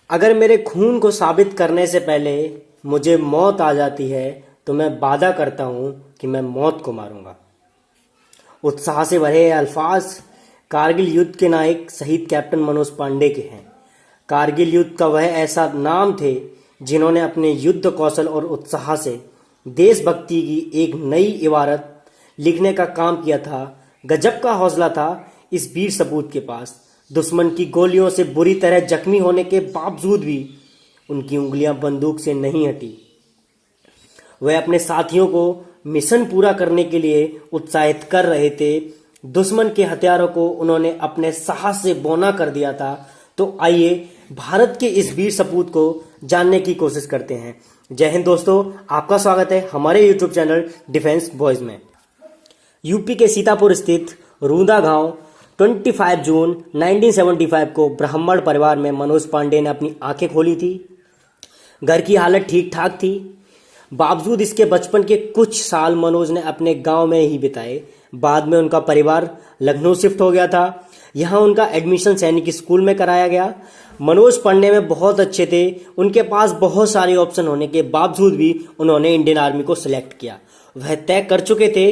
अगर मेरे खून को साबित करने से पहले मुझे मौत आ जाती है तो मैं वादा करता हूं कि मैं मौत को मारूंगा। उत्साह से भरे ये अल्फाज कारगिल युद्ध के नायक शहीद कैप्टन मनोज पांडे के हैं। कारगिल युद्ध का वह ऐसा नाम थे जिन्होंने अपने युद्ध कौशल और उत्साह से देशभक्ति की एक नई इबारत लिखने का काम किया था। गजब का हौसला था इस वीर सपूत के पास। दुश्मन की गोलियों से बुरी तरह जख्मी होने के बावजूद भी उनकी उंगलियां बंदूक से नहीं हटी। वह अपने साथियों को मिशन पूरा करने के लिए उत्साहित कर रहे थे। दुश्मन के हथियारों को उन्होंने अपने साहस से बौना कर दिया था। तो आइए भारत के इस वीर सपूत को जानने की कोशिश करते हैं। जय हिंद दोस्तों, आपका स्वागत है हमारे यूट्यूब चैनल डिफेंस बॉयज में। यूपी के सीतापुर स्थित रूदा गांव 25 जून 1975 को ब्राह्मण परिवार में मनोज पांडे ने अपनी आंखें खोली थी। घर की हालत ठीक ठाक थी। बावजूद इसके बचपन के कुछ साल मनोज ने अपने गांव में ही बिताए। बाद में उनका परिवार लखनऊ शिफ्ट हो गया था। यहाँ उनका एडमिशन सैनिक स्कूल में कराया गया। मनोज पढ़ने में बहुत अच्छे थे। उनके पास बहुत सारे ऑप्शन होने के बावजूद भी उन्होंने इंडियन आर्मी को सिलेक्ट किया। वह तय कर चुके थे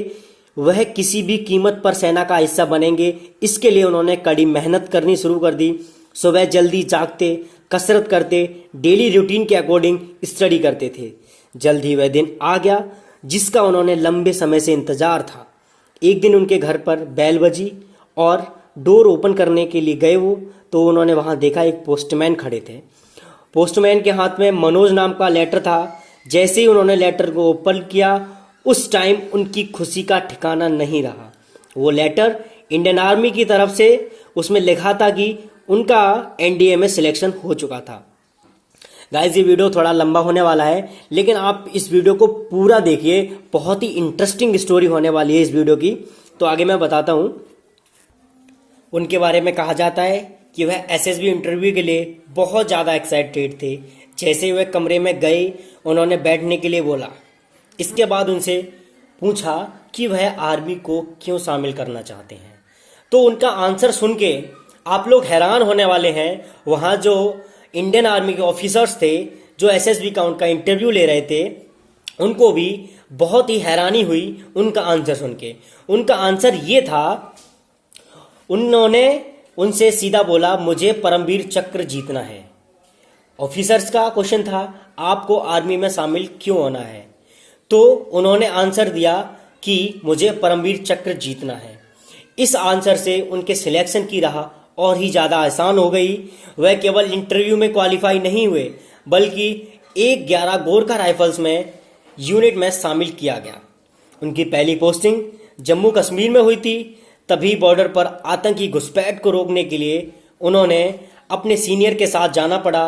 वह किसी भी कीमत पर सेना का हिस्सा बनेंगे। इसके लिए उन्होंने कड़ी मेहनत करनी शुरू कर दी। सुबह जल्दी जागते, कसरत करते, डेली रूटीन के अकॉर्डिंग स्टडी करते थे। जल्द ही वह दिन आ गया जिसका उन्होंने लंबे समय से इंतजार था। एक दिन उनके घर पर बेल बजी और डोर ओपन करने के लिए गए वो, तो उन्होंने वहां देखा एक पोस्टमैन खड़े थे। पोस्टमैन के हाथ में मनोज नाम का लेटर था। जैसे ही उन्होंने लेटर को ओपन किया उस टाइम उनकी खुशी का ठिकाना नहीं रहा। वो लेटर इंडियन आर्मी की तरफ से, उसमें लिखा था कि उनका एनडीए में सिलेक्शन हो चुका था। गाइस, ये वीडियो थोड़ा लंबा होने वाला है, लेकिन आप इस वीडियो को पूरा देखिए। बहुत ही इंटरेस्टिंग स्टोरी होने वाली है इस वीडियो की। तो आगे मैं बताता हूं। उनके बारे में कहा जाता है कि वह एसएसबी इंटरव्यू के लिए बहुत ज़्यादा एक्साइटेड थे। जैसे ही वह कमरे में गए उन्होंने बैठने के लिए बोला। इसके बाद उनसे पूछा कि वह आर्मी को क्यों शामिल करना चाहते हैं। तो उनका आंसर सुन के आप लोग हैरान होने वाले हैं। वहाँ जो इंडियन आर्मी के ऑफिसर्स थे जो एसएसबी का उनका इंटरव्यू ले रहे थे, उनको भी बहुत ही हैरानी हुई उनका आंसर सुन के। उनका आंसर ये था, उन्होंने उनसे सीधा बोला, मुझे परमवीर चक्र जीतना है। ऑफिसर्स का क्वेश्चन था, आपको आर्मी में शामिल क्यों होना है? तो उन्होंने आंसर दिया कि मुझे परमवीर चक्र जीतना है। इस आंसर से उनके सिलेक्शन की राह और ही ज़्यादा आसान हो गई। वह केवल इंटरव्यू में क्वालिफाई नहीं हुए बल्कि 11 गोरखा राइफल्स में यूनिट में शामिल किया गया। उनकी पहली पोस्टिंग जम्मू कश्मीर में हुई थी। तभी बॉर्डर पर आतंकी घुसपैठ को रोकने के लिए उन्होंने अपने सीनियर के साथ जाना पड़ा।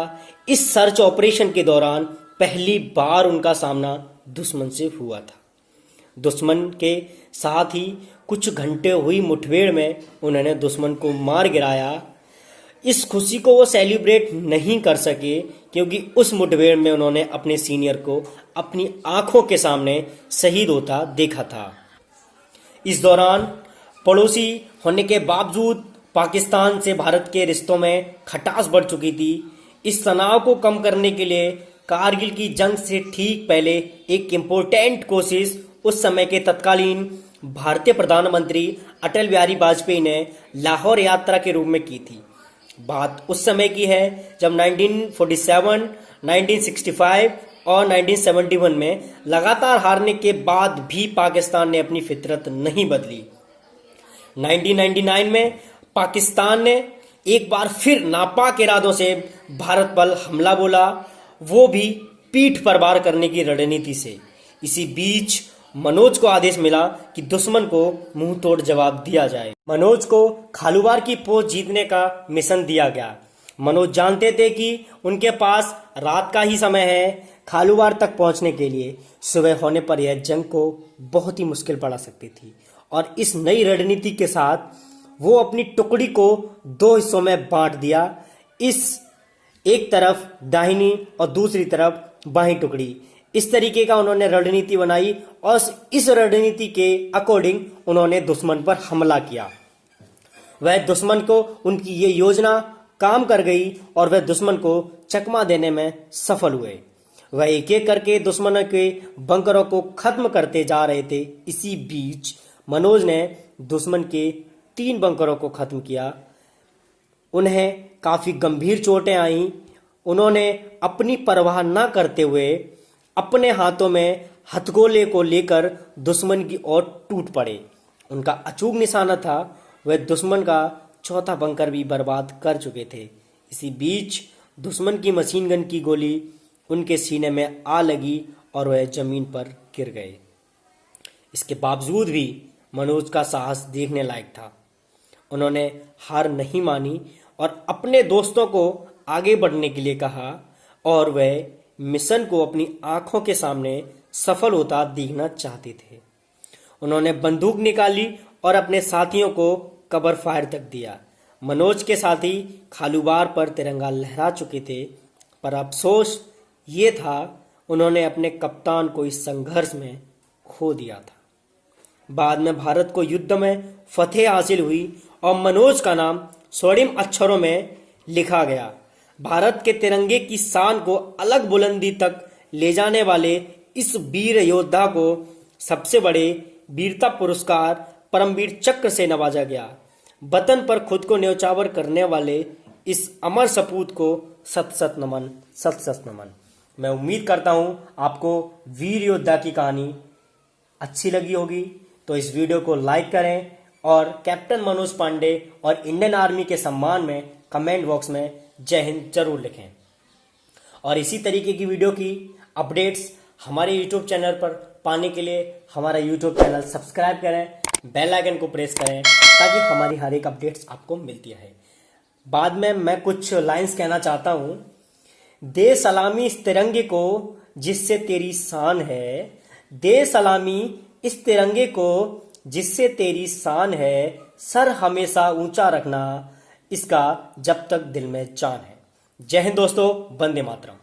इस सर्च ऑपरेशन के दौरान पहली बार उनका सामना दुश्मन से हुआ था। दुश्मन के साथ ही कुछ घंटे हुई मुठभेड़ में उन्होंने दुश्मन को मार गिराया। इस खुशी को वो सेलिब्रेट नहीं कर सके क्योंकि उस मुठभेड़ में उन्होंने अपने सीनियर को अपनी आंखों के सामने शहीद होता देखा था। इस दौरान पड़ोसी होने के बावजूद पाकिस्तान से भारत के रिश्तों में खटास बढ़ चुकी थी। इस तनाव को कम करने के लिए कारगिल की जंग से ठीक पहले एक इम्पोर्टेंट कोशिश उस समय के तत्कालीन भारतीय प्रधानमंत्री अटल बिहारी वाजपेयी ने लाहौर यात्रा के रूप में की थी। बात उस समय की है जब 1947, 1965 और 1971 में लगातार हारने के बाद भी पाकिस्तान ने अपनी फितरत नहीं बदली। 1999 में पाकिस्तान ने एक बार फिर नापाक इरादों से भारत पर हमला बोला, वो भी पीठ पर वार करने की रणनीति से। इसी बीच मनोज को आदेश मिला कि दुश्मन को मुंह तोड़ जवाब दिया जाए। मनोज को खालूवार की पोस्ट जीतने का मिशन दिया गया। मनोज जानते थे कि उनके पास रात का ही समय है खालूवार तक पहुंचने के लिए। सुबह होने पर यह जंग को बहुत ही मुश्किल पड़ा सकती थी और इस नई रणनीति के साथ वो अपनी टुकड़ी को 2 हिस्सों में बांट दिया। इस एक तरफ दाहिनी और दूसरी तरफ बाहीं टुकड़ी, इस तरीके का उन्होंने रणनीति बनाई और इस रणनीति के अकॉर्डिंग उन्होंने दुश्मन पर हमला किया। वह दुश्मन को उनकी ये योजना काम कर गई और वह दुश्मन को चकमा देने में सफल हुए। वह एक एक करके दुश्मनों के बंकरों को खत्म करते जा रहे थे। इसी बीच मनोज ने दुश्मन के 3 बंकरों को खत्म किया। उन्हें काफी गंभीर चोटें आईं। उन्होंने अपनी परवाह न करते हुए अपने हाथों में हथगोले को लेकर दुश्मन की ओर टूट पड़े। उनका अचूक निशाना था। वह दुश्मन का 4था बंकर भी बर्बाद कर चुके थे। इसी बीच दुश्मन की मशीन गन की गोली उनके सीने में आ लगी और वह जमीन पर गिर गए। इसके बावजूद भी मनोज का साहस देखने लायक था। उन्होंने हार नहीं मानी और अपने दोस्तों को आगे बढ़ने के लिए कहा और वह मिशन को अपनी आंखों के सामने सफल होता देखना चाहते थे। उन्होंने बंदूक निकाली और अपने साथियों को कवर फायर तक दिया। मनोज के साथी खालूबार पर तिरंगा लहरा चुके थे, पर अफसोस ये था उन्होंने अपने कप्तान को इस संघर्ष में खो दिया था। बाद में भारत को युद्ध में फतेह हासिल हुई और मनोज का नाम स्वर्णिम अक्षरों में लिखा गया। भारत के तिरंगे की शान को अलग बुलंदी तक ले जाने वाले इस वीर योद्धा को सबसे बड़े वीरता पुरस्कार परमवीर चक्र से नवाजा गया। वतन पर खुद को न्यौछावर करने वाले इस अमर सपूत को सत सत नमन, सत सत नमन। मैं उम्मीद करता हूं आपको वीर योद्धा की कहानी अच्छी लगी होगी, तो इस वीडियो को लाइक करें और कैप्टन मनोज पांडे और इंडियन आर्मी के सम्मान में कमेंट बॉक्स में जय हिंद जरूर लिखें। और इसी तरीके की वीडियो की अपडेट्स हमारे यूट्यूब चैनल पर पाने के लिए हमारा यूट्यूब चैनल सब्सक्राइब करें, बेल आइकन को प्रेस करें ताकि हमारी हर एक अपडेट्स आपको मिलती रहे। बाद में मैं कुछ लाइंस कहना चाहता हूं। दे सलामी इस तिरंगे को जिससे तेरी शान है, दे सलामी इस तिरंगे को जिससे तेरी शान है, सर हमेशा ऊंचा रखना इसका जब तक दिल में जान है। जय हिंद दोस्तों, वंदे मातरम।